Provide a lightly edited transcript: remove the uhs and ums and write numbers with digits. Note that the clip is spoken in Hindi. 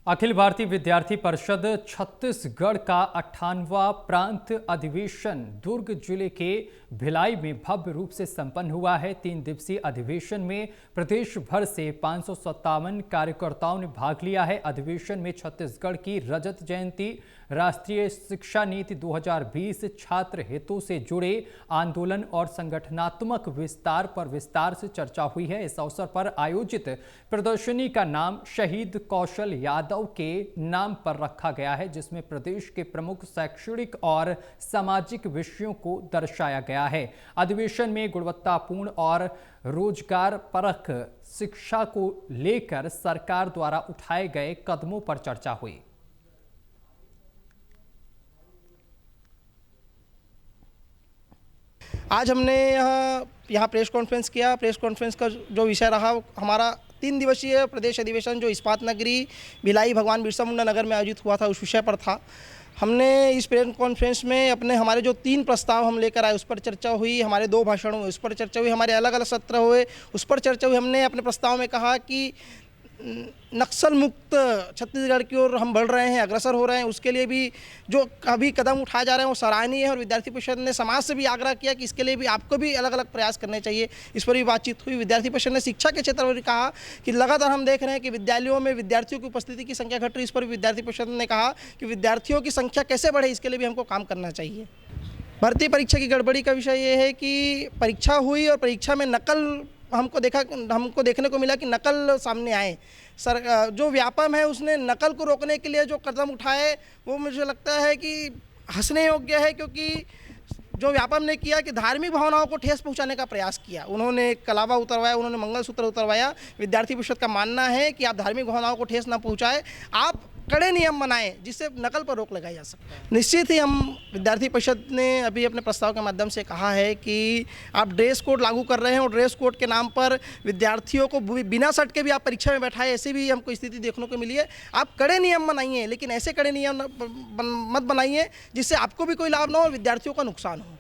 अखिल भारतीय विद्यार्थी परिषद छत्तीसगढ़ का 58वां प्रांत अधिवेशन दुर्ग जिले के भिलाई में भव्य रूप से संपन्न हुआ है। 3 दिवसीय अधिवेशन में प्रदेश भर से 557 कार्यकर्ताओं ने भाग लिया है। अधिवेशन में छत्तीसगढ़ की रजत जयंती, राष्ट्रीय शिक्षा नीति 2020, छात्र हितों से जुड़े आंदोलन और संगठनात्मक विस्तार पर विस्तार से चर्चा हुई है। इस अवसर पर आयोजित प्रदर्शनी का नाम शहीद कौशल यादव के नाम पर रखा गया है, जिसमें प्रदेश के प्रमुख शैक्षणिक और सामाजिक विषयों को दर्शाया गया है। अधिवेशन में गुणवत्तापूर्ण और रोजगार परक शिक्षा को लेकर सरकार द्वारा उठाए गए कदमों पर चर्चा हुई। आज हमने यहाँ प्रेस कॉन्फ्रेंस किया। प्रेस कॉन्फ्रेंस का जो विषय रहा हमारा 3 दिवसीय प्रदेश अधिवेशन जो इस्पात नगरी भिलाई भगवान बिरसा मुंडा नगर में आयोजित हुआ था, उस विषय पर था। हमने इस प्रेस कॉन्फ्रेंस में हमारे जो 3 प्रस्ताव हम लेकर आए उस पर चर्चा हुई, हमारे 2 भाषण हुए उस पर चर्चा हुई, हमारे अलग अलग सत्र हुए उस पर चर्चा हुई। हमने अपने प्रस्ताव में कहा कि नक्सल मुक्त छत्तीसगढ़ की ओर हम बढ़ रहे हैं, अग्रसर हो रहे हैं, उसके लिए भी जो अभी कदम उठाए जा रहे हैं वो सराहनीय है। और विद्यार्थी परिषद ने समाज से भी आग्रह किया कि इसके लिए भी आपको भी अलग अलग प्रयास करने चाहिए। इस पर भी बातचीत हुई। विद्यार्थी परिषद ने शिक्षा के क्षेत्र में भी कहा कि लगातार हम देख रहे हैं कि विद्यालयों में विद्यार्थियों की उपस्थिति की संख्या घट रही है। इस पर भी विद्यार्थी परिषद ने कहा कि विद्यार्थियों की संख्या कैसे बढ़े, इसके लिए भी हमको काम करना चाहिए। भर्ती परीक्षा की गड़बड़ी का विषय ये है कि परीक्षा हुई और परीक्षा में नकल हमको देखने को मिला कि नकल सामने आए। जो व्यापम है उसने नकल को रोकने के लिए जो कदम उठाए वो मुझे लगता है कि हंसने योग्य है, क्योंकि जो व्यापम ने किया कि धार्मिक भावनाओं को ठेस पहुंचाने का प्रयास किया। उन्होंने कलावा उतरवाया, उन्होंने मंगलसूत्र उतरवाया। विद्यार्थी परिषद का मानना है कि आप धार्मिक भावनाओं को ठेस न पहुंचाएं, आप कड़े नियम बनाएं जिससे नकल पर रोक लगाई जा सके। निश्चित ही हम विद्यार्थी परिषद ने अभी अपने प्रस्ताव के माध्यम से कहा है कि आप ड्रेस कोड लागू कर रहे हैं और ड्रेस कोड के नाम पर विद्यार्थियों को बिना शर्ट के भी आप परीक्षा में बैठाए, ऐसी भी हमको स्थिति देखने को मिली है। आप कड़े नियम बनाइए, लेकिन ऐसे कड़े नियम मत बनाइए जिससे आपको भी कोई लाभ ना हो और विद्यार्थियों का नुकसान हो।